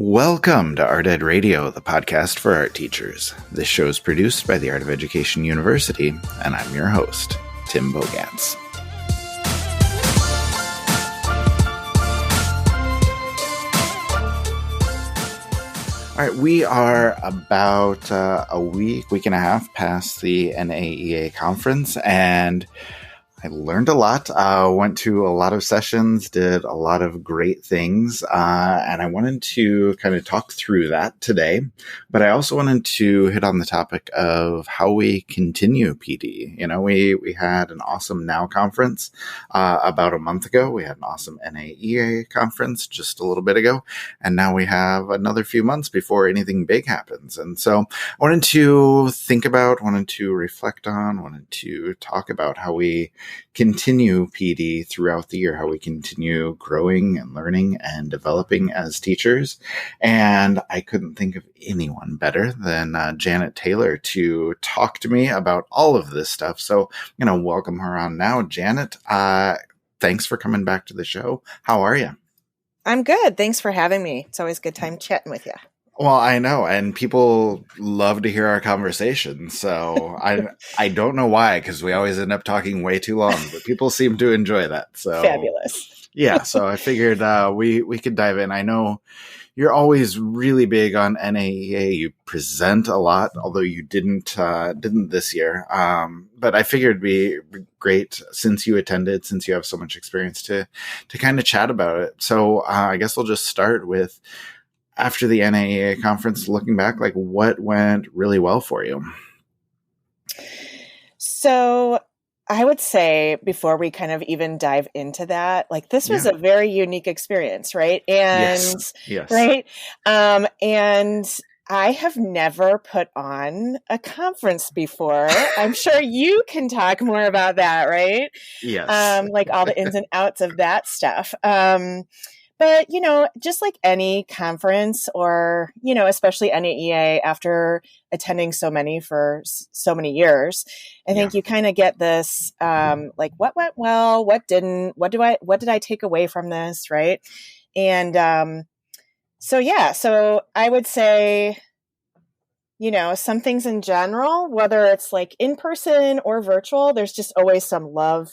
Welcome to Art Ed Radio, the podcast for art teachers. This show is produced by the Art of Education University, and I'm your host, Tim Bogantz. All right, we are about a week and a half past the NAEA conference, and I learned a lot, went to a lot of sessions, did a lot of great things, and I wanted to kind of talk through that today. But I also wanted to hit on the topic of how we continue PD. You know, we had an awesome NOW conference about a month ago. We had an awesome NAEA conference just a little bit ago. And now we have another few months before anything big happens. And so I wanted to think about, wanted to reflect on, wanted to talk about how we continue PD throughout the year, how we continue growing and learning and developing as teachers. And I couldn't think of anyone better than Janet Taylor to talk to me about all of this stuff. So I'm going to welcome her on now. Janet, thanks for coming back to the show. How are you? I'm good. Thanks for having me. It's always a good time chatting with you. Well, I know, and people love to hear our conversation, so I don't know why, because we always end up talking way too long, but people seem to enjoy that. So fabulous. Yeah, so I figured we could dive in. I know you're always really big on NAEA. You present a lot, although you didn't this year. But I figured it'd be great since you attended, since you have so much experience to kind of chat about it. So I guess we'll just start with, after the NAEA conference, looking back, like what went really well for you? So I would say, before we kind of even dive into that, like this was a very unique experience, right? And yes. Right. And I have never put on a conference before. I'm sure you can talk more about that, right? Yes. Like all the ins and outs of that stuff. But, you know, just like any conference or, you know, especially NAEA, after attending so many for so many years, I think you kind of get this, like what went well, what didn't, what did I take away from this? Right. And, so I would say, you know, some things in general, whether it's like in person or virtual, there's just always some love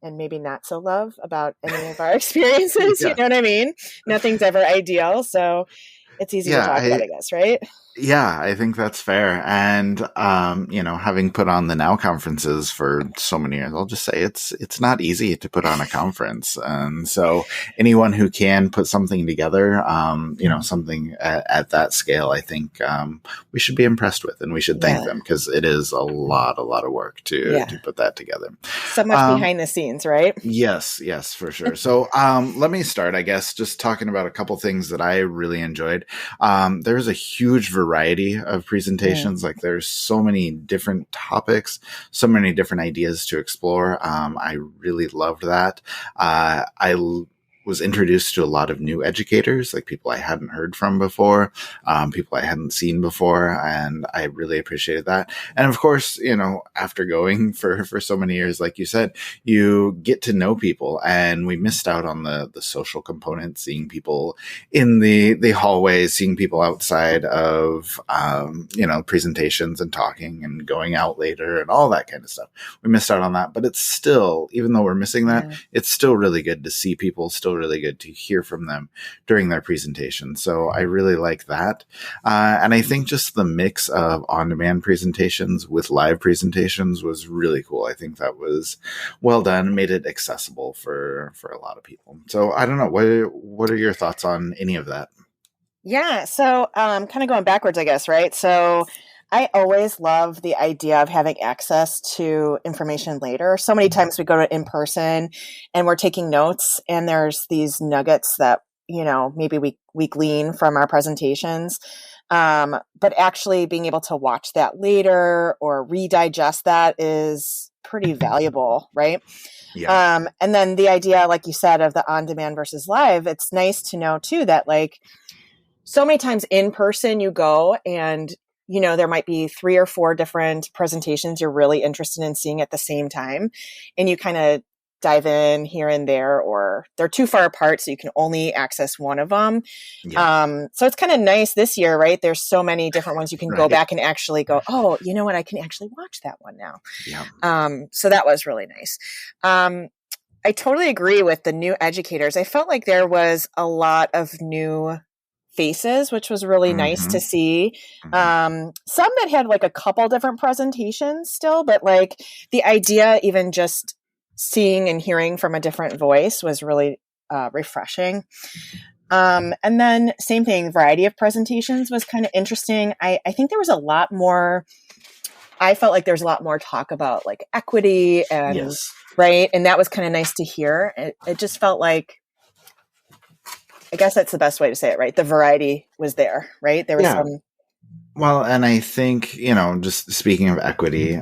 and maybe not so love about any of our experiences. You know what I mean? Nothing's ever ideal. So it's easy to talk about, I guess, right? Yeah, I think that's fair. And, you know, having put on the NOW conferences for so many years, I'll just say it's not easy to put on a conference. And so anyone who can put something together, you know, something at that scale, I think we should be impressed with, and we should thank them, because it is a lot of work to put that together. So much behind the scenes, right? Yes, for sure. So let me start, I guess, just talking about a couple things that I really enjoyed. There's a huge variety of presentations. Like there's so many different topics, so many different ideas to explore. I really loved that. I was introduced to a lot of new educators, like people I hadn't heard from before, people I hadn't seen before, and I really appreciated that. And of course, you know, after going for so many years, like you said, you get to know people, and we missed out on the social component, seeing people in the hallways, seeing people outside of, you know, presentations and talking and going out later and all that kind of stuff. We missed out on that, but it's still, even though we're missing that, it's still really good to see people, still really good to hear from them during their presentation. So I really like that. And I think just the mix of on-demand presentations with live presentations was really cool. I think that was well done, made it accessible for a lot of people. So I don't know, what are your thoughts on any of that? Yeah. So kind of going backwards, I guess, right? So I always love the idea of having access to information later. So many times we go to in person and we're taking notes, and there's these nuggets that, you know, maybe we glean from our presentations. But actually being able to watch that later or redigest that is pretty valuable, right? Yeah. And then the idea, like you said, of the on-demand versus live, it's nice to know too that, like, so many times in person you go and, you know, there might be 3 or 4 different presentations you're really interested in seeing at the same time. And you kind of dive in here and there, or they're too far apart, so you can only access one of them. Yeah. So it's kind of nice this year, right? There's so many different ones you can go Right. back and actually go, oh, you know what? I can actually watch that one now. Yeah. So that was really nice. I totally agree with the new educators. I felt like there was a lot of new faces, which was really nice to see. Some that had like a couple different presentations still, but like the idea, even just seeing and hearing from a different voice was really refreshing. And then same thing, variety of presentations was kind of interesting. I think there was a lot more, I felt like there's a lot more talk about like equity and Yes. right. And that was kind of nice to hear. It just felt like, I guess that's the best way to say it, right? The variety was there, right? There was some. Well, and I think, just speaking of equity,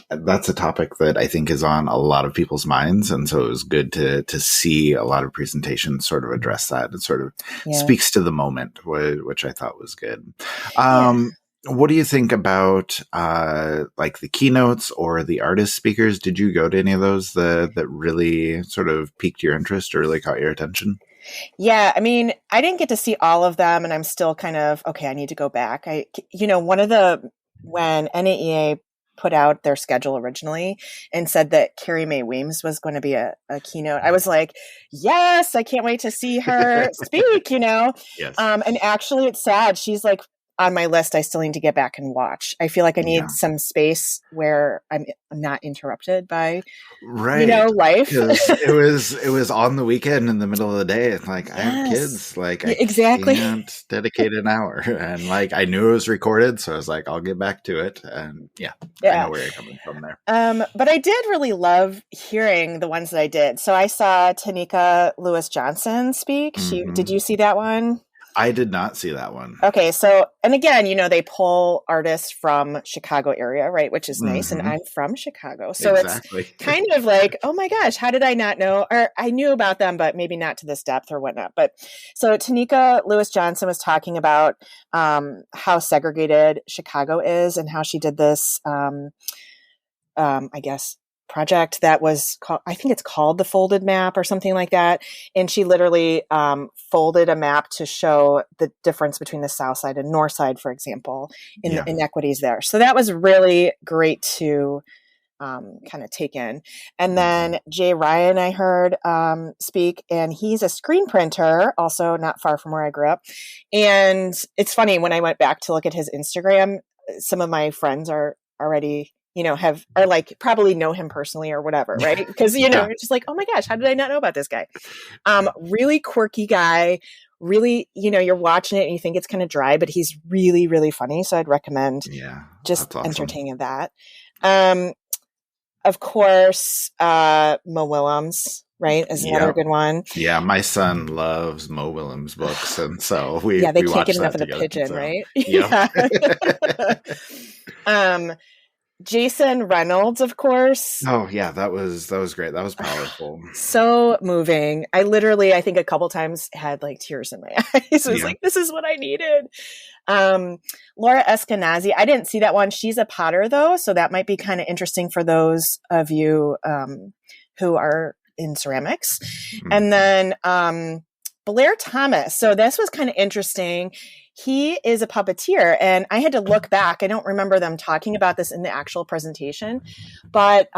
that's a topic that I think is on a lot of people's minds. And so it was good to see a lot of presentations sort of address that. It sort of speaks to the moment, which I thought was good. What do you think about like the keynotes or the artist speakers? Did you go to any of those that really sort of piqued your interest or really caught your attention? Yeah, I mean, I didn't get to see all of them, and I'm still kind of, okay, I need to go back. When NAEA put out their schedule originally and said that Carrie Mae Weems was going to be a keynote, I was like, yes, I can't wait to see her speak, Yes. And actually it's sad. She's like on my list. I still need to get back and watch. I feel like I need some space where I'm not interrupted by, life. It was on the weekend in the middle of the day. It's like, I have kids. Like, I can't dedicate an hour. And like, I knew it was recorded. So I was like, I'll get back to it. And I know where you're coming from there. But I did really love hearing the ones that I did. So I saw Tanika Lewis-Johnson speak. Did you see that one? I did not see that one. Okay. So, and again, they pull artists from Chicago area, right? Which is nice. And I'm from Chicago. So it's kind of like, oh my gosh, how did I not know? Or I knew about them, but maybe not to this depth or whatnot. But so Tanika Lewis-Johnson was talking about how segregated Chicago is and how she did this, I guess, project that was called, I think it's called the folded map or something like that. And she literally folded a map to show the difference between the South Side and North Side, for example, in the inequities there. So that was really great to kind of take in. And then Jay Ryan, I heard speak, and he's a screen printer, also not far from where I grew up. And it's funny, when I went back to look at his Instagram, some of my friends are already are like, probably know him personally or whatever, right? Because, it's just like, oh my gosh, how did I not know about this guy? Really quirky guy, really, you're watching it and you think it's kind of dry, but he's really, really funny. So I'd recommend just entertaining that. Of course, Mo Willems, right, is another good one. Yeah, my son loves Mo Willems books, and so they can't get enough of the pigeon, so. Right? Yeah. Jason Reynolds, of course. Oh yeah, that was great. That was powerful. So moving. I think a couple times had like tears in my eyes. It was like, this is what I needed. Laura Eskenazi, I didn't see that one. She's a potter though, so that might be kind of interesting for those of you who are in ceramics. And then Blair Thomas. So this was kind of interesting. He is a puppeteer, and I had to look back. I don't remember them talking about this in the actual presentation, but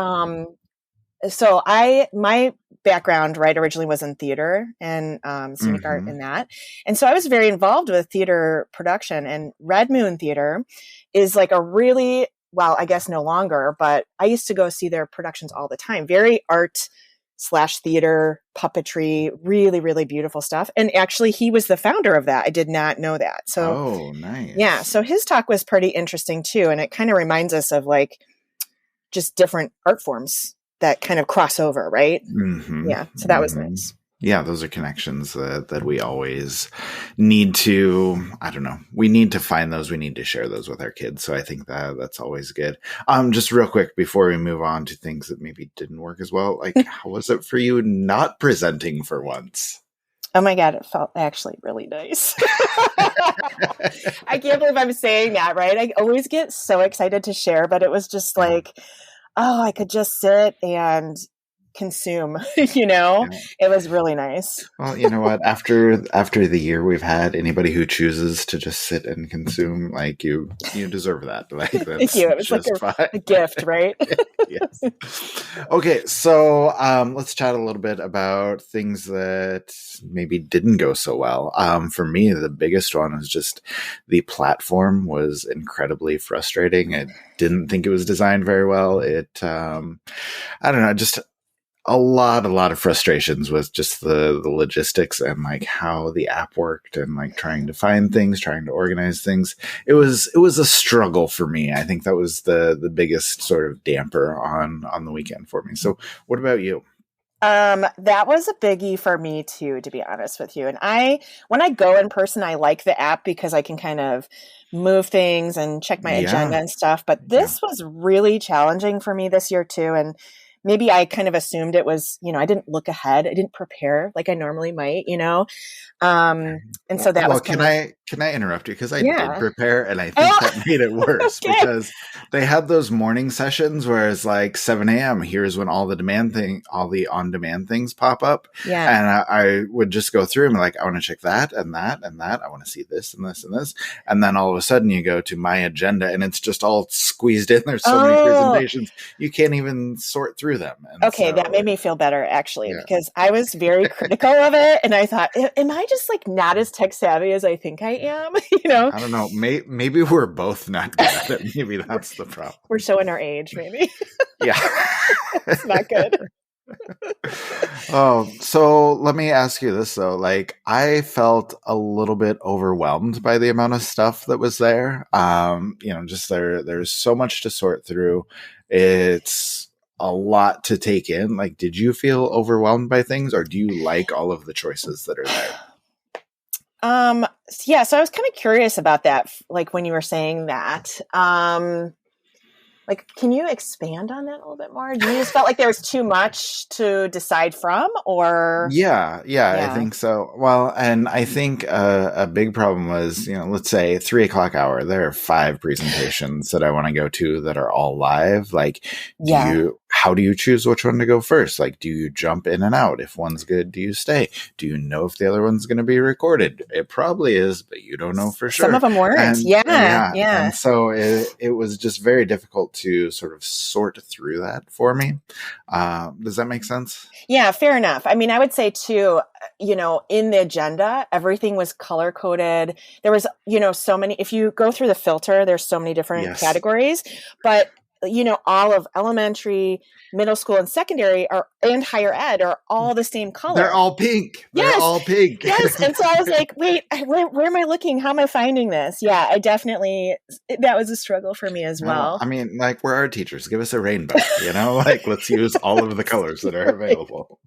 so my background, right, originally was in theater and scenic art and that. And so I was very involved with theater production, and Red Moon Theater is like a really, well, I guess no longer, but I used to go see their productions all the time. Very art/theater, puppetry, really, really beautiful stuff. And actually he was the founder of that. I did not know that. So, oh, nice. Yeah. So his talk was pretty interesting too. And it kind of reminds us of like just different art forms that kind of cross over, right? Yeah. So that was nice. Yeah, those are connections that we always need to, I don't know, we need to find those. We need to share those with our kids. So I think that's always good. Just real quick before we move on to things that maybe didn't work as well, like how was it for you not presenting for once? Oh my God, it felt actually really nice. I can't believe I'm saying that, right? I always get so excited to share, but it was just like, oh, I could just sit and consume, you know, Yeah. it was really nice. Well, you know what? After the year we've had, anybody who chooses to just sit and consume, like you deserve that. Like Thank that's you. It was like just fine. a gift, right? Yes. Okay, so let's chat a little bit about things that maybe didn't go so well. For me, the biggest one was just the platform was incredibly frustrating. I didn't think it was designed very well. I don't know, just a lot of frustrations with just the logistics and like how the app worked and like trying to find things, trying to organize things. It was a struggle for me. I think that was the biggest sort of damper on the weekend for me. So what about you? That was a biggie for me too, to be honest with you. And when I go in person, I like the app because I can kind of move things and check my agenda Yeah. and stuff. But Yeah. this was really challenging for me this year too. And maybe I kind of assumed it was, I didn't look ahead. I didn't prepare like I normally might. And so that was Well, kind of, can I interrupt you because I did yeah. prepare and I think Oh, that made it worse okay. because they had those morning sessions where it's like 7 a.m. Here's when all the on demand things pop up, Yeah. and I would just go through and be like, I want to check that and that and that. I want to see this and this and this, and then all of a sudden you go to my agenda and it's just all squeezed in. There's so many Oh, presentations you can't even sort through them, and okay, that so made me feel better actually, yeah. because I was very critical of it and I thought, am I just like not as tech savvy as I think I am? you know, I don't know. Maybe we're both not good at it. Maybe we're, that's the problem. we're showing our age, maybe. Yeah. It's not good. Oh, so let me ask you this though. Like, I felt a little bit overwhelmed by the amount of stuff that was there. Just there's so much to sort through. It's a lot to take in. Like, did you feel overwhelmed by things, or do you like all of the choices that are there? Yeah, so I was kind of curious about that, like when you were saying that. Like, can you expand on that a little bit more? Do you just felt like there was too much to decide from, or Yeah, I yeah, think so. Well, and I think a big problem was, let's say 3 o'clock hour, there are 5 presentations that I want to go to that are all live. Like, yeah. how do you choose which one to go first? Like, do you jump in and out? If one's good, do you stay? Do you know if the other one's going to be recorded? It probably is, but you don't know for Some of sure. them weren't. And Yeah, yeah, yeah. and so it was just very difficult to sort of sort through that for me. Does that make sense? Yeah, fair enough. I mean, I would say too, in the agenda, everything was color coded. There was, so many, if you go through the filter, there's so many different Yes. categories, but all of elementary, middle school and secondary and higher ed are all the same They're color. all pink. They're Yes. all pink. Yes. And so I was like, wait, where am I looking? How am I finding this? Yeah, that was a struggle for me as Well, well. I mean, like, we're art teachers. Give us a rainbow, Like, let's use all of the colors that are available.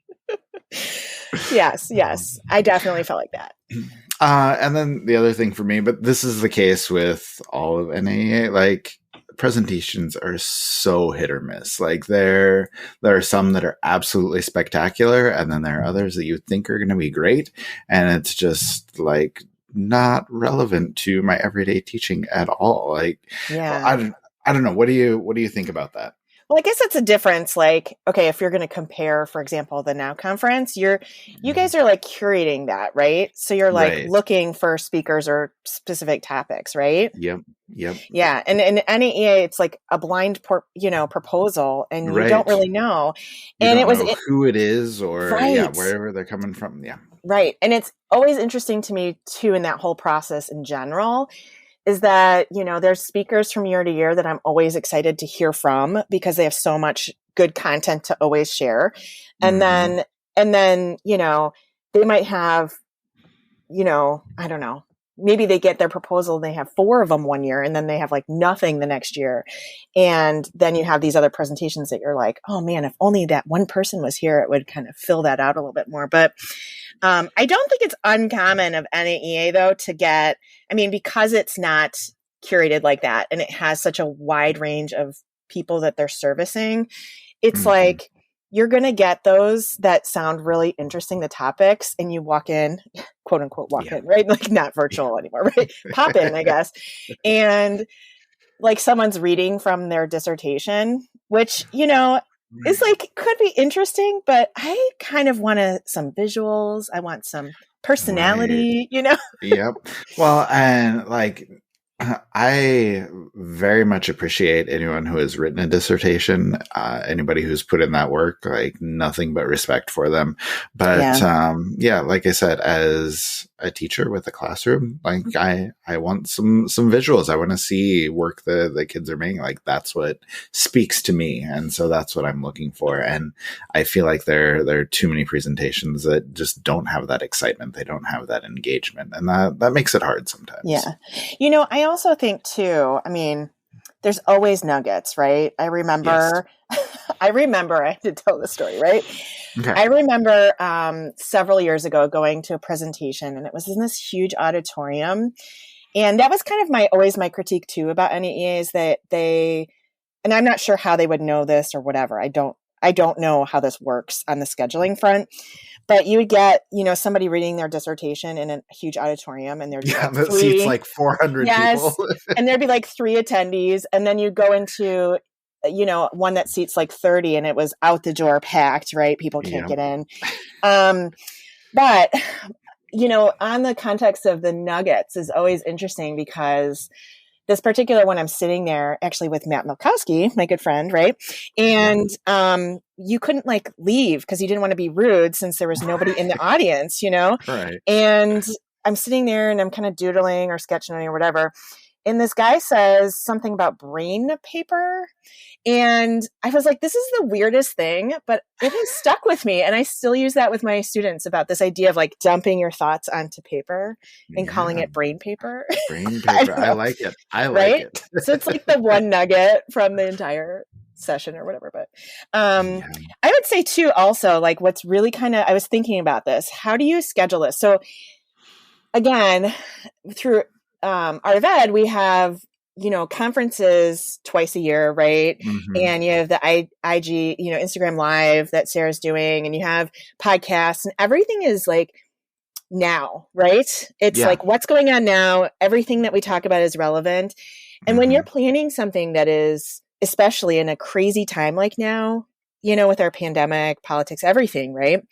Yes, yes. I definitely felt like that. And then the other thing for me, but this is the case with all of NAEA, like, presentations are so hit or miss. Like, there are some that are absolutely spectacular, and then there are others that you think are going to be great, and it's just like not relevant to my everyday teaching at all. Like, Yeah. I don't know. What do you think about that? Well, I guess it's a difference. Like, okay, if you're going to compare, for example, the Now conference, you guys are like curating that, right? So you're like Right. looking for speakers or specific topics, right? Yep. Yeah, and in NAEA, it's like a blind, proposal, and you don't Right. really know. You And don't know who it is or right, wherever they're coming from. Yeah. right, and it's always interesting to me too in that whole process in general is that, there's speakers from year to year that I'm always excited to hear from because they have so much good content to always share. And Mm-hmm. then, they might have, I don't know, maybe they get their proposal and they have 4 of them one year and then they have like nothing the next year. And then you have these other presentations that you're like, oh man, if only that one person was here, it would kind of fill that out a little bit more. But I don't think it's uncommon of NAEA though to get, because it's not curated like that and it has such a wide range of people that they're servicing, it's Mm-hmm. like you're going to get those that sound really interesting, the topics, and you walk in, quote unquote, walk Yeah. in, right? Like not virtual anymore, right? Pop in, I guess. And like someone's reading from their dissertation, which, is like, could be interesting, but I kind of want some visuals. I want some Right. personality, you know? Yep. Well, and like I very much appreciate anyone who has written a dissertation, anybody who's put in that work, like nothing but respect for them. But Yeah. yeah, like I said, as a teacher with a classroom, like I want some visuals. I want to see work that the kids are making. Like that's what speaks to me. And so that's what I'm looking for. And I feel like there are too many presentations that just don't have that excitement. They don't have that engagement. And that makes it hard sometimes. Yeah. You know, I also think too, I mean, there's always nuggets, right? I remember, I had to tell this story, right? Okay. I remember several years ago going to a presentation, and it was in this huge auditorium. And that was kind of always my critique too about NAEA is that and I'm not sure how they would know this or whatever. I don't know how this works on the scheduling front, but you would get, somebody reading their dissertation in a huge auditorium, and there'd be like that seats like 400 people. And there'd be like 3 attendees, and then you go into one that seats like 30, and it was out the door packed, right? People can't get in. But on the context of the nuggets is always interesting, because this particular one, I'm sitting there actually with Matt Milkowski, my good friend, right? And you couldn't like leave because you didn't want to be rude since there was nobody in the audience, Right. And I'm sitting there and I'm kind of doodling or sketching or whatever. And this guy says something about brain paper. And I was like, this is the weirdest thing, but it has stuck with me. And I still use that with my students about this idea of like dumping your thoughts onto paper and calling it brain paper. Brain paper. I like it. I like it. So it's like the one nugget from the entire session or whatever. But I would say too, also, like what's really I was thinking about this. How do you schedule this? So again, through Art of Ed, we have conferences twice a year, right? Mm-hmm. And you have the IG, Instagram Live that Sarah's doing, and you have podcasts, and everything is like now, right? It's like what's going on now. Everything that we talk about is relevant. And when you're planning something that is, especially in a crazy time like now, with our pandemic, politics, everything, right?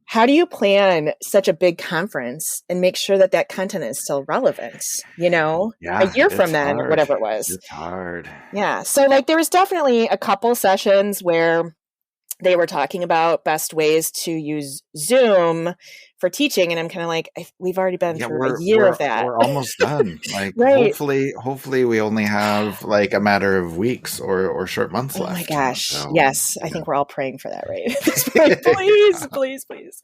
How do you plan such a big conference and make sure that content is still relevant, a year from then, or whatever it was? It's hard. Yeah. So like there was definitely a couple sessions where they were talking about best ways to use Zoom for teaching. And I'm kind of like, we've already been through a year of that. We're almost done. Like right. hopefully we only have like a matter of weeks or short months left. Oh my gosh. So, yes. I think we're all praying for that, right? please.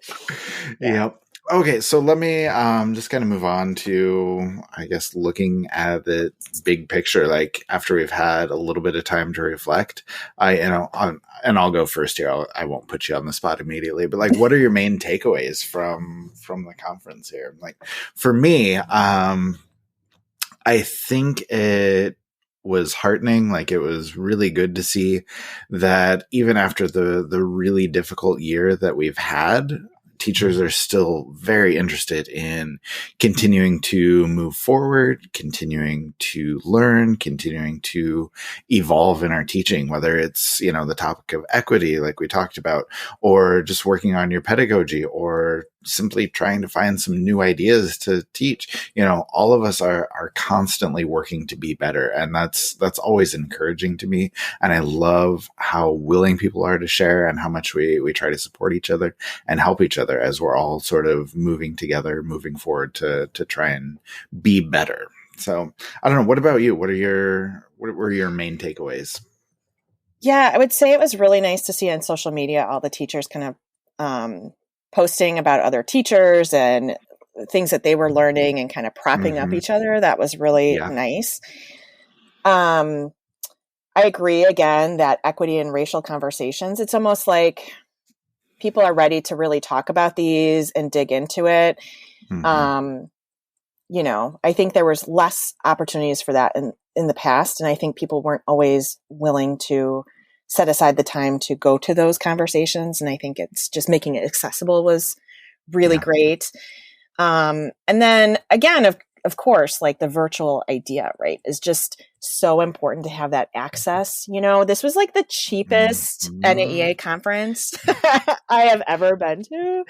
Yep. Okay, so let me just kind of move on to, I guess, looking at the big picture. Like after we've had a little bit of time to reflect, and I'll go first here. I won't put you on the spot immediately, but like, what are your main takeaways from the conference here? Like for me, I think it was heartening. Like it was really good to see that even after the really difficult year that we've had, teachers are still very interested in continuing to move forward, continuing to learn, continuing to evolve in our teaching, whether it's, the topic of equity, like we talked about, or just working on your pedagogy, or simply trying to find some new ideas to teach. All of us are constantly working to be better. And that's always encouraging to me. And I love how willing people are to share and how much we try to support each other and help each other as we're all sort of moving together, moving forward to try and be better. So I don't know. What about you? What were your main takeaways? Yeah, I would say it was really nice to see on social media all the teachers kind of posting about other teachers and things that they were learning and kind of propping up each other. That was really nice. I agree again that equity and racial conversations, it's almost like people are ready to really talk about these and dig into it. I think there was less opportunities for that in the past. And I think people weren't always willing to set aside the time to go to those conversations. And I think it's just making it accessible was really great. And then again, of of course, like the virtual idea, right, is just so important to have that access. This was like the cheapest Mhm. NAEA conference I have ever been to.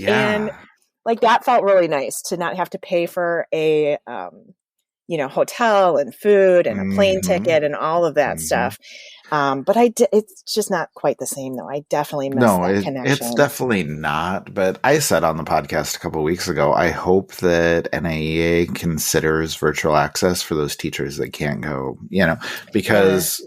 And Yeah. like that felt really nice to not have to pay for a, hotel and food and a plane Mhm. ticket and all of that Mhm. stuff. But it's just not quite the same though. I definitely miss No, that it's connection. definitely not. But I said on the podcast a couple of weeks ago, I hope that NAEA considers virtual access for those teachers that can't go, Yeah. because,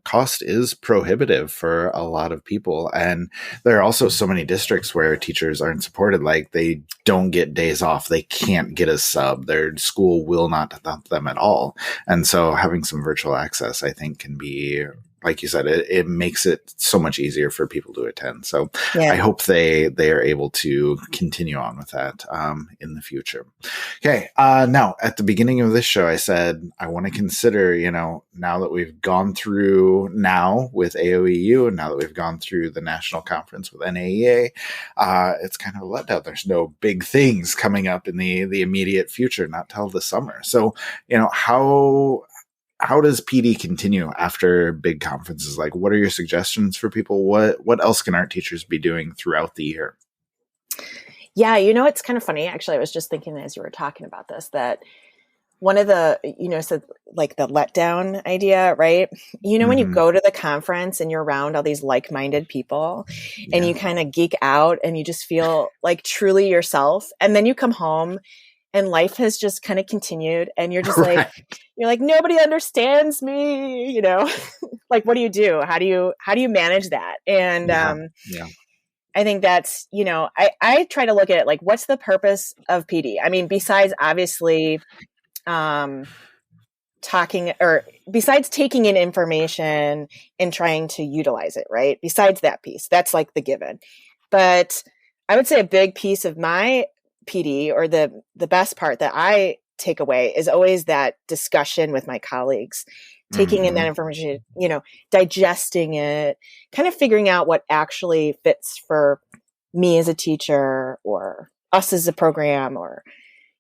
cost is prohibitive for a lot of people. And there are also so many districts where teachers aren't supported. Like they don't get days off. They can't get a sub. Their school will not dump them at all. And so having some virtual access, I think, can be, like you said, it makes it so much easier for people to attend. So Yeah. I hope they are able to continue on with that in the future. Okay. Now, at the beginning of this show, I said I want to consider, now that we've gone through now with AOEU, and now that we've gone through the national conference with NAEA, it's kind of a letdown. There's no big things coming up in the immediate future, not till the summer. So, how does PD continue after big conferences? Like, what are your suggestions for people? What else can art teachers be doing throughout the year? Yeah, it's kind of funny. Actually, I was just thinking as you were talking about this that one of the, so like the letdown idea, right? When you Mm-hmm. go to the conference and you're around all these like-minded people and you Yeah. kind of geek out and you just feel like truly yourself. And then you come home and life has just kind of continued and you're just like, Right. you're like, nobody understands me, like, what do you do? How do you manage that? And, Yeah. Yeah. I think that's, I try to look at it like, what's the purpose of PD? I mean, besides obviously, um, talking or besides taking in information and trying to utilize it, right? Besides that piece, that's like the given. But I would say a big piece of my PD or the best part that I take away is always that discussion with my colleagues, taking in that Mm-hmm. information, digesting it, kind of figuring out what actually fits for me as a teacher or us as a program or,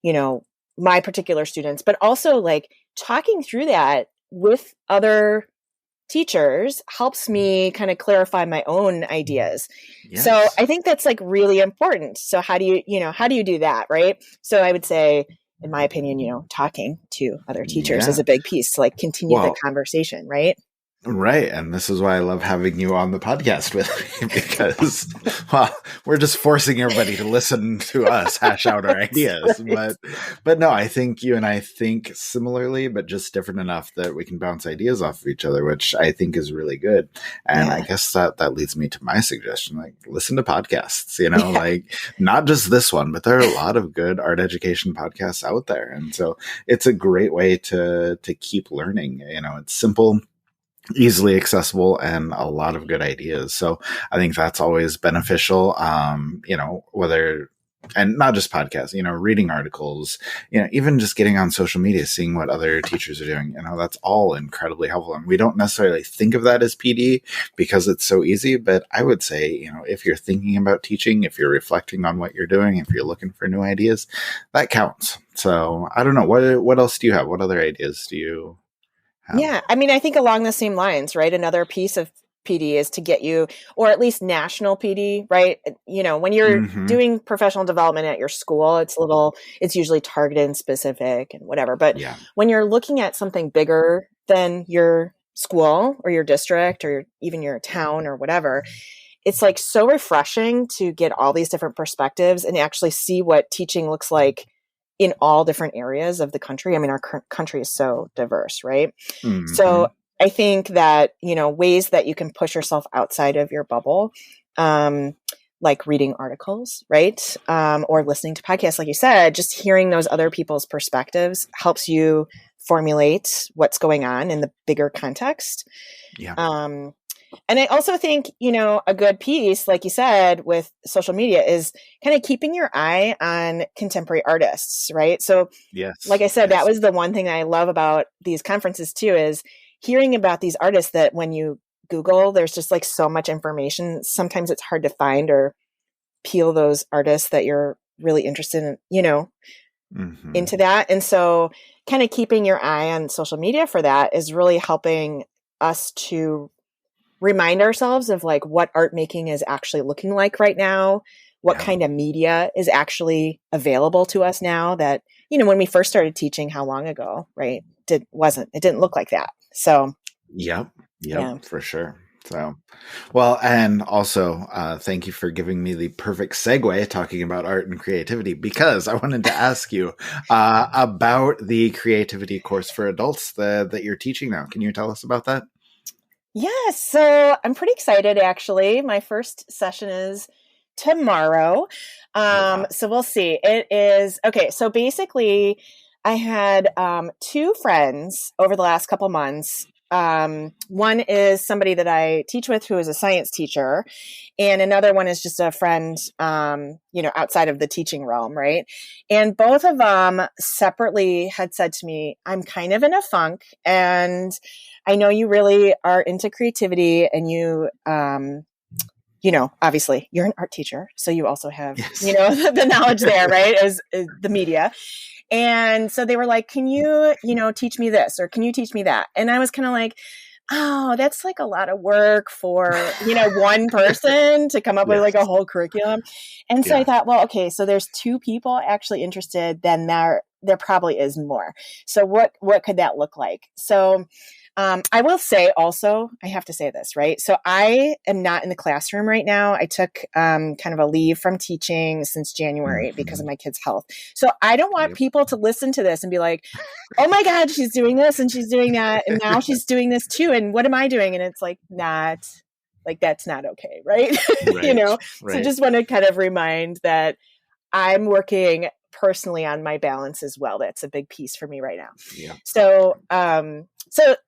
you know, my particular students, but also like talking through that with other teachers helps me kind of clarify my own ideas. So Yes. I think that's like really important. So how do you do that? Right. So I would say, in my opinion, talking to other teachers is Yeah. a big piece to like continue the Well, conversation. Right. right. And this is why I love having you on the podcast with me because, well, we're just forcing everybody to listen to us hash out our ideas. Right. But no, I think you and I think similarly, but just different enough that we can bounce ideas off of each other, which I think is really good. And I Yeah. guess that leads me to my suggestion, like listen to podcasts, Yeah. like not just this one, but there are a lot of good art education podcasts out there. And so it's a great way to keep learning. It's simple, easily accessible, and a lot of good ideas. So I think that's always beneficial. Whether, and not just podcasts, reading articles, even just getting on social media, seeing what other teachers are doing, that's all incredibly helpful. And we don't necessarily think of that as PD because it's so easy. But I would say, if you're thinking about teaching, if you're reflecting on what you're doing, if you're looking for new ideas, that counts. So I don't know. What else do you have? What other ideas do you have? Yeah. I mean, I think along the same lines, right? Another piece of PD is to get you, or at least national PD, right? When you're Mm-hmm. doing professional development at your school, it's usually targeted and specific and whatever. But Yeah. when you're looking at something bigger than your school or your district or even your town or whatever, it's like so refreshing to get all these different perspectives and actually see what teaching looks like in all different areas of the country. I mean, our country is so diverse, right? Mm-hmm. So I think that, ways that you can push yourself outside of your bubble, like reading articles, right? Or listening to podcasts, like you said, just hearing those other people's perspectives helps you formulate what's going on in the bigger context. Yeah. And I also think, a good piece, like you said, with social media is kind of keeping your eye on contemporary artists, right? So, like Yes. I said, that Yes. was the one thing that I love about these conferences too, is hearing about these artists that when you Google, there's just like so much information. Sometimes it's hard to find or peel those artists that you're really interested in, Mm-hmm. into that. And so kind of keeping your eye on social media for that is really helping us to remind ourselves of like what art making is actually looking like right now, what Yeah. kind of media is actually available to us now that, you know, when we first started teaching how long ago, right? It didn't look like that. So Yep. yeah. Yep. For sure. So, well, and also, thank you for giving me the perfect segue talking about art and creativity, because I wanted to ask you about the creativity course for adults that you're teaching now. Can you tell us about that? Yes. So I'm pretty excited actually. My first session is tomorrow. Oh, wow. So we'll see. It is okay. So basically, I had two friends over the last couple months. One is somebody that I teach with who is a science teacher, and another one is just a friend, you know, outside of the teaching realm, right? And both of them separately had said to me, I'm kind of in a funk, and I know you really are into creativity, and you know, obviously you're an art teacher, so you also have, you Yes. know, the knowledge there, right? Is the media. And so they were like, can you know, teach me this, or can you teach me that? And I was kind of like, oh, that's like a lot of work for, you know, one person to come up with like a Yes. whole curriculum. And so I Yeah. thought, well, okay, so there's two people actually interested, then there probably is more. So what could that look like? So I will say also, I have to say this, right? So I am not in the classroom right now. I took kind of a leave from teaching since January because of Mm-hmm. my kids' health. So I don't want Yep. people to listen to this and be like, oh my God, she's doing this and she's doing that. And now she's doing this too. And what am I doing? And it's like, not like, that's not okay. Right. You Right. know, so Right. just want to kind of remind that I'm working personally on my balance as well. That's a big piece for me right now. Yeah. So,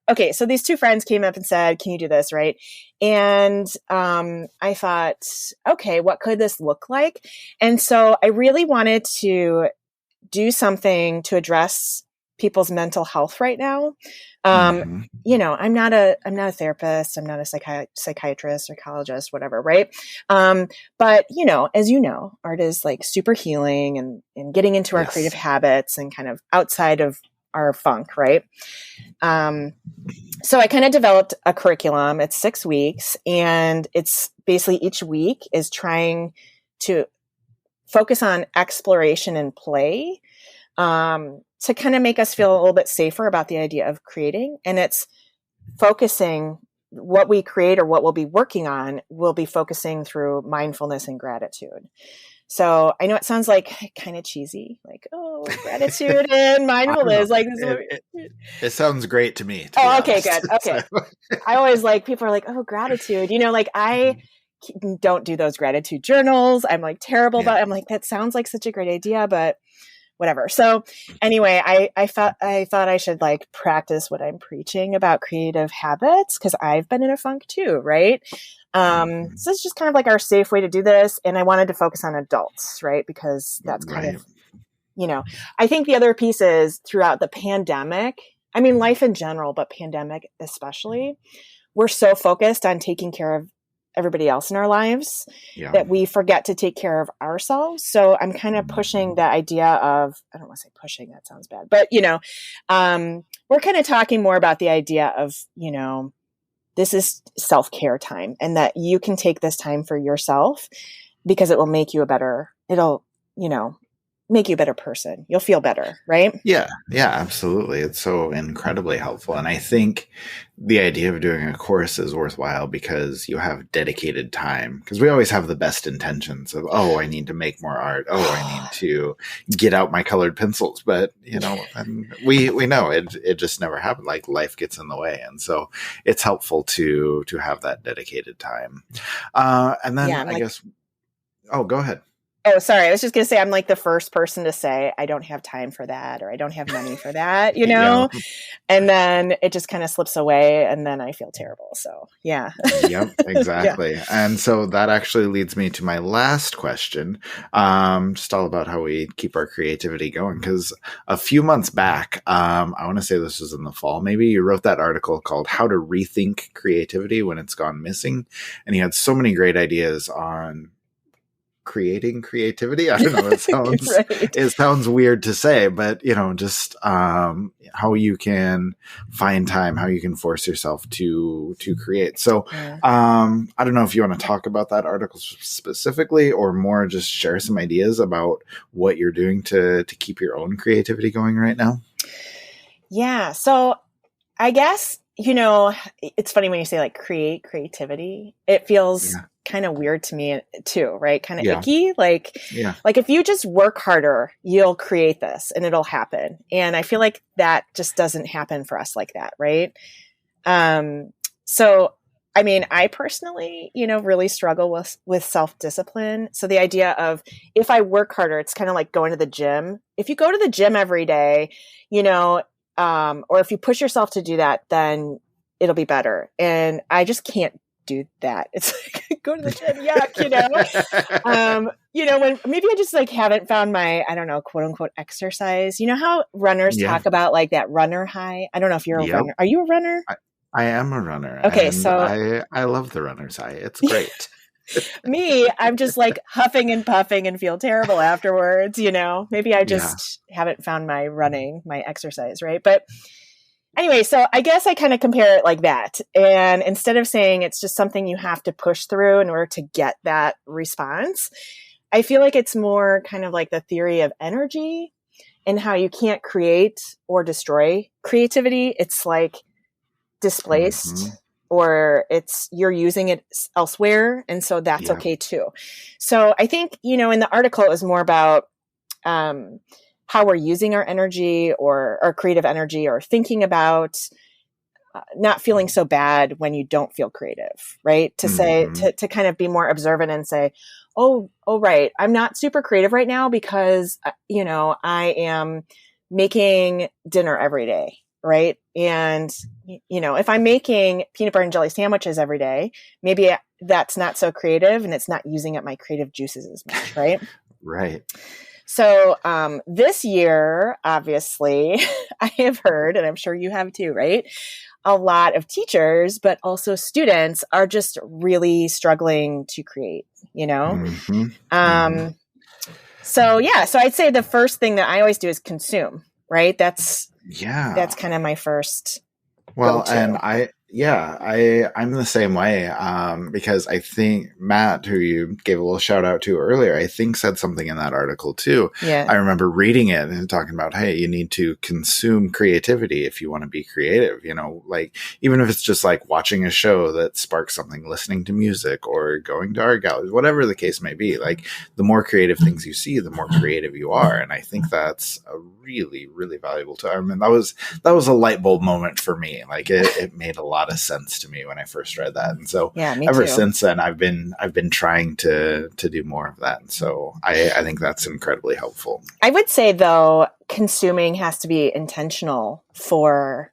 okay. So these two friends came up and said, can you do this? Right. And, I thought, okay, what could this look like? And so I really wanted to do something to address people's mental health right now. Mm-hmm. You know, I'm not a therapist. I'm not a psychiatrist, psychologist, whatever. Right. But as you know, art is like super healing and getting into our creative Yes. habits and kind of outside of our funk. Right. Um, so I kind of developed a curriculum. It's 6 weeks, and it's basically each week is trying to focus on exploration and play, to kind of make us feel a little bit safer about the idea of creating. And it's focusing what we create or what we'll be working on, we'll be focusing through mindfulness and gratitude. So I know it sounds like kind of cheesy, like, oh, gratitude and I don't know. mindfulness. Like, this is what It sounds great to me, to be oh, okay, honest. good. So, Okay. I always like, people are like, oh, gratitude. You know, like I don't do those gratitude journals. I'm like terrible yeah. about it. I'm like, that sounds like such a great idea, but whatever. So anyway, I thought I should like practice what I'm preaching about creative habits, because I've been in a funk too, right? Mm-hmm. So it's just kind of like our safe way to do this. And I wanted to focus on adults, right? Because that's kind Right. of, I think the other piece is throughout the pandemic, I mean, life in general, but pandemic especially, we're so focused on taking care of everybody else in our lives Yeah. that we forget to take care of ourselves. So I'm kind of pushing the idea of, I don't want to say pushing, that sounds bad, but we're kind of talking more about the idea of, this is self-care time, and that you can take this time for yourself because it will make you you know, make you a better person. You'll feel better, right? Yeah, yeah, absolutely. It's so incredibly helpful. And I think the idea of doing a course is worthwhile because you have dedicated time. Because we always have the best intentions of, oh, I need to make more art. Oh, I need to get out my colored pencils. But, and we know it just never happened. Like life gets in the way. And so it's helpful to have that dedicated time. And then Yeah, I'm I like, guess, oh, go ahead. oh, sorry. I was just going to say, I'm like the first person to say, I don't have time for that, or I don't have money for that, Yeah. and then it just kind of slips away, and then I feel terrible. So, yeah. Yep, Yeah. exactly. And so that actually leads me to my last question, just all about how we keep our creativity going. Because a few months back, I want to say this was in the fall, maybe you wrote that article called How to Rethink Creativity When It's Gone Missing. And you had so many great ideas on creating creativity. I don't know. It sounds Right. it sounds weird to say, but just how you can find time, how you can force yourself to create. So Yeah. I don't know if you want to talk about that article specifically, or more just share some ideas about what you're doing to keep your own creativity going right now. Yeah. So I guess, it's funny when you say like creativity, it feels kind of weird to me too, right? Kind of icky. Like if you just work harder, you'll create this and it'll happen. And I feel like that just doesn't happen for us like that. Right. So, I mean, I personally, really struggle with self-discipline. So the idea of if I work harder, it's kind of like going to the gym. If you go to the gym every day, or if you push yourself to do that, then it'll be better. And I just can't do that. It's like, go to the gym, yuck, when maybe I just like haven't found my, I don't know, quote unquote exercise. You know how runners talk about like that runner high? I don't know if you're a runner. Are you a runner? I am a runner. Okay. And So I love the runner's high. It's great. Me, I'm just like huffing and puffing and feel terrible afterwards, maybe I just haven't found my exercise, right? But anyway, so I guess I kind of compare it like that. And instead of saying it's just something you have to push through in order to get that response, I feel like it's more kind of like the theory of energy and how you can't create or destroy creativity. It's like displaced. Or you're using it elsewhere. And so that's okay too. So I think, in the article, it was more about how we're using our energy or our creative energy, or thinking about not feeling so bad when you don't feel creative, right? To say, to kind of be more observant and say, oh, right. I'm not super creative right now because, I am making dinner every day. Right. And, if I'm making peanut butter and jelly sandwiches every day, maybe that's not so creative and it's not using up my creative juices as much. Right. Right. So this year, obviously, I have heard, and I'm sure you have too, right? A lot of teachers, but also students are just really struggling to create, So, so I'd say the first thing that I always do is consume, right? That's kind of my first go-to. And I'm the same way, because I think Matt, who you gave a little shout out to earlier, I think said something in that article too. Yeah. I remember reading it and talking about, hey, you need to consume creativity if you want to be creative, like even if it's just like watching a show that sparks something, listening to music or going to art galleries, whatever the case may be, like the more creative things you see, the more creative you are. And I think that's a really, really valuable term. And that was a light bulb moment for me. Like it made a lot of sense to me when I first read that. And so ever since then, I've been trying to do more of that. And so I think that's incredibly helpful. I would say though, consuming has to be intentional for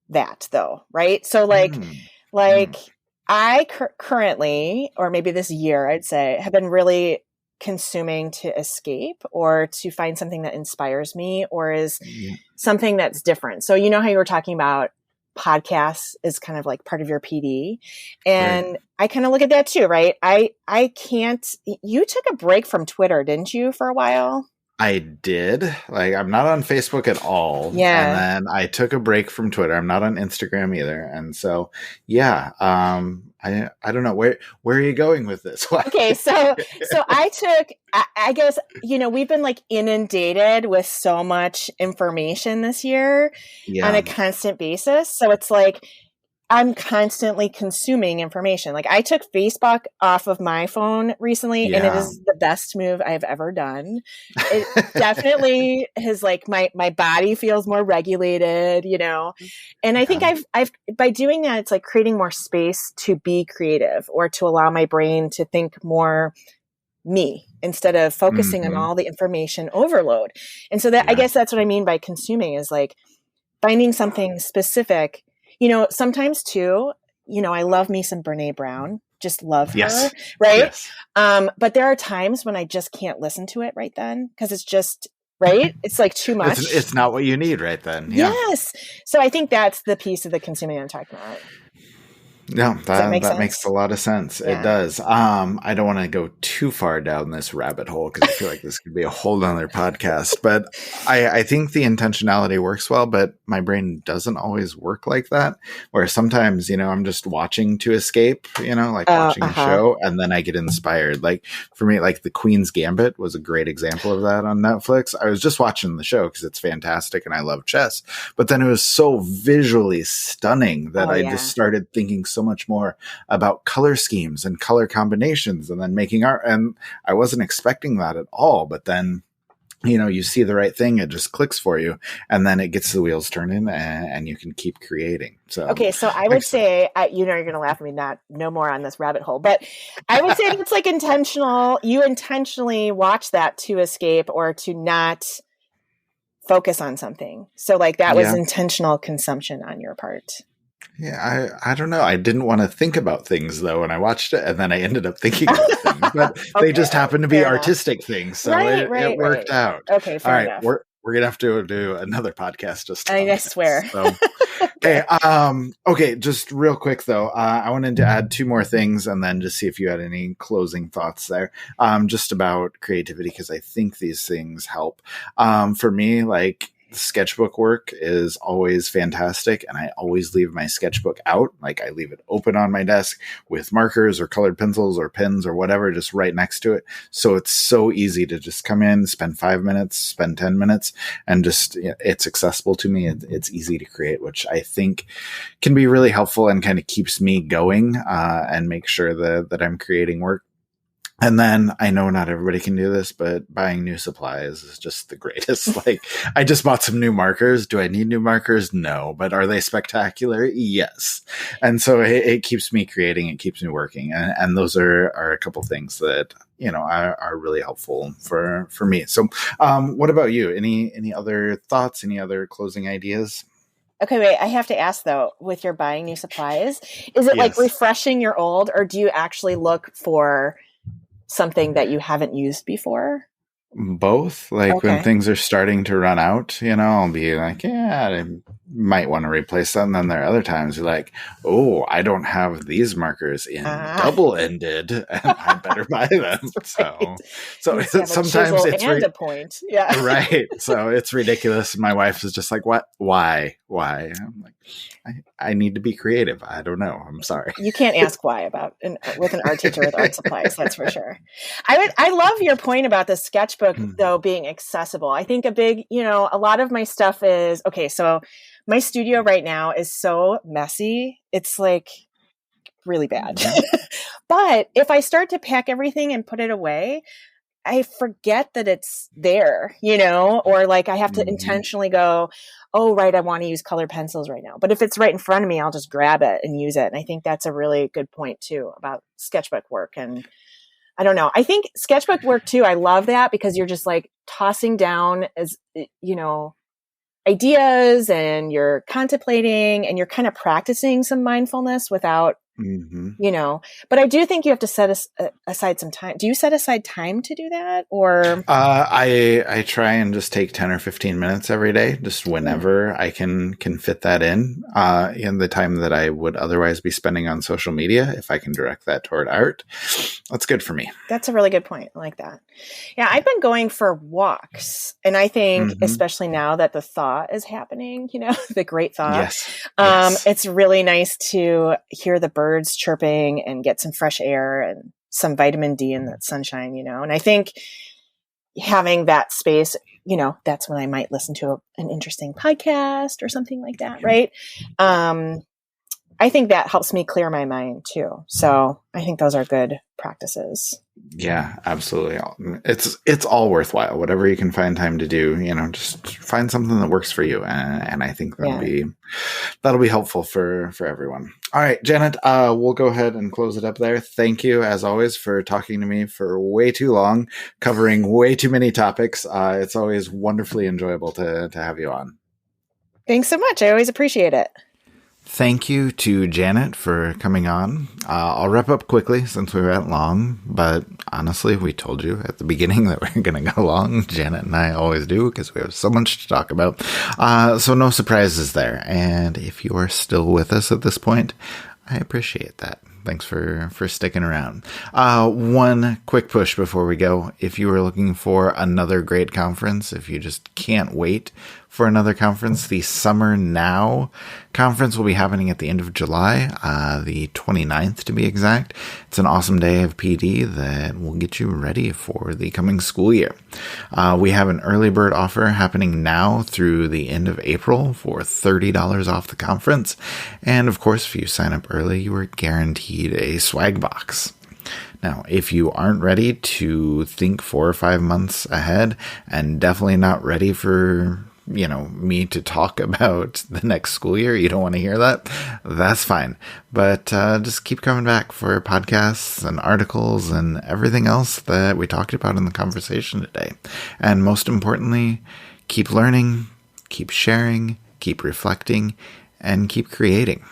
that though. Right. So I currently, or maybe this year, I'd say have been really consuming to escape or to find something that inspires me or is something that's different. So, how you were talking about podcasts is kind of like part of your PD. And I kind of look at that too, right? I can't, you took a break from Twitter, didn't you, for a while? I did. Like, I'm not on Facebook at all. Yeah. And then I took a break from Twitter. I'm not on Instagram either. And so, I don't know. Where are you going with this? Okay. So I took, I guess, we've been like inundated with so much information this year on a constant basis. So it's like, I'm constantly consuming information. Like I took Facebook off of my phone recently and it is the best move I've ever done. It definitely has like my body feels more regulated, and I think I've by doing that, it's like creating more space to be creative or to allow my brain to think more me instead of focusing on all the information overload. And so that, I guess that's what I mean by consuming is like finding something specific. Sometimes too, I love me some Brene Brown, just love her, right? Yes. But there are times when I just can't listen to it right then because it's just, right? It's like too much. It's not what you need right then. Yeah. Yes. So I think that's the piece of the consuming I'm talking about. No, Does that make that makes sense? a lot of sense. It Yeah. does. I don't want to go too far down this rabbit hole because I feel like this could be a whole other podcast. But I think the intentionality works well, but my brain doesn't always work like that. Where sometimes, I'm just watching to escape, like watching a Uh-huh. show, and then I get inspired. Like for me, like The Queen's Gambit was a great example of that on Netflix. I was just watching the show because it's fantastic and I love chess. But then it was so visually stunning that Oh, I just yeah. started thinking so much more about color schemes and color combinations and then making art. And I wasn't expecting that at all. But then, you see the right thing, it just clicks for you, and then it gets the wheels turning and you can keep creating. So, Okay, so I would excellent. say, you're going to laugh at me, no more on this rabbit hole, but I would say it's like intentional. You intentionally watch that to escape or to not focus on something. So like that was Yeah. intentional consumption on your part. Yeah, I don't know. I didn't want to think about things though when I watched it, and then I ended up thinking about things. But they just happen to be fair enough. artistic things, so Right, it worked right. out. Okay, All fair right, enough. we're gonna have to do another podcast just on I swear. this. So, okay, okay, just real quick though, I wanted to add two more things, and then just see if you had any closing thoughts there, just about creativity because I think these things help. For me, like, sketchbook work is always fantastic, and I always leave my sketchbook out. Like, I leave it open on my desk with markers or colored pencils or pens or whatever just right next to it, so it's so easy to just come in, spend 5 minutes, spend 10 minutes, and just, it's accessible to me. It's easy to create, which I think can be really helpful and kind of keeps me going, and make sure that I'm creating work. And then I know not everybody can do this, but buying new supplies is just the greatest. Like, I just bought some new markers. Do I need new markers? No. But are they spectacular? Yes. And so it keeps me creating. It keeps me working. And those are a couple things that, are really helpful for me. So what about you? Any other thoughts? Any other closing ideas? Okay, wait, I have to ask though, with your buying new supplies, is it like Yes. refreshing your old, or do you actually look for something that you haven't used before? Both. Like, when Okay. things are starting to run out, I'll be like, yeah, I might want to replace them. And then there are other times you're like, oh, I don't have these markers in double-ended, and I better buy them. Right. So sometimes it's and a point. Yeah. right. So it's ridiculous. My wife is just like, what? Why? I'm like, I need to be creative. I don't know. I'm sorry. You can't ask why with an art teacher with art supplies. That's for sure. I love your point about the sketchbook though being accessible. I think a lot of my stuff is okay. So my studio right now is so messy. It's like really bad. But if I start to pack everything and put it away, I forget that it's there, or like I have to intentionally go, oh, right, I want to use colored pencils right now. But if it's right in front of me, I'll just grab it and use it. And I think that's a really good point too about sketchbook work. And I don't know, I think sketchbook work too, I love that because you're just like tossing down ideas and you're contemplating and you're kind of practicing some mindfulness without, but I do think you have to set aside some time. Do you set aside time to do that, or? I try and just take 10 or 15 minutes every day, just whenever I can fit that in the time that I would otherwise be spending on social media. If I can direct that toward art, that's good for me. That's a really good point. I like that. Yeah, I've been going for walks, and I think especially now that the thaw is happening, the great thaw. Yes. It's really nice to hear the birds chirping and get some fresh air and some vitamin D in that sunshine, and I think having that space, that's when I might listen to an interesting podcast or something like that. Right. I think that helps me clear my mind too. So I think those are good practices. Yeah, absolutely. It's all worthwhile. Whatever you can find time to do, just find something that works for you. And I think that'll be helpful for everyone. All right, Janet, we'll go ahead and close it up there. Thank you, as always, for talking to me for way too long, covering way too many topics. It's always wonderfully enjoyable to have you on. Thanks so much. I always appreciate it. Thank you to Janet for coming on. I'll wrap up quickly since we went long, but honestly, we told you at the beginning that we're going to go long. Janet and I always do because we have so much to talk about. So no surprises there. And if you are still with us at this point, I appreciate that. Thanks for sticking around. One quick push before we go. If you are looking for another great conference, if you just can't wait for another conference, the Summer Now conference will be happening at the end of July, the 29th to be exact. It's an awesome day of PD that will get you ready for the coming school year. We have an early bird offer happening now through the end of April for $30 off the conference. And of course, if you sign up early, you are guaranteed a swag box. Now, if you aren't ready to think 4 or 5 months ahead and definitely not ready for me to talk about the next school year, you don't want to hear that, that's fine. But just keep coming back for podcasts and articles and everything else that we talked about in the conversation today. And most importantly, keep learning, keep sharing, keep reflecting, and keep creating.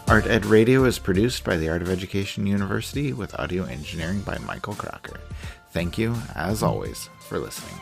Art Ed Radio is produced by the Art of Education University with audio engineering by Michael Crocker. Thank you, as always, for listening.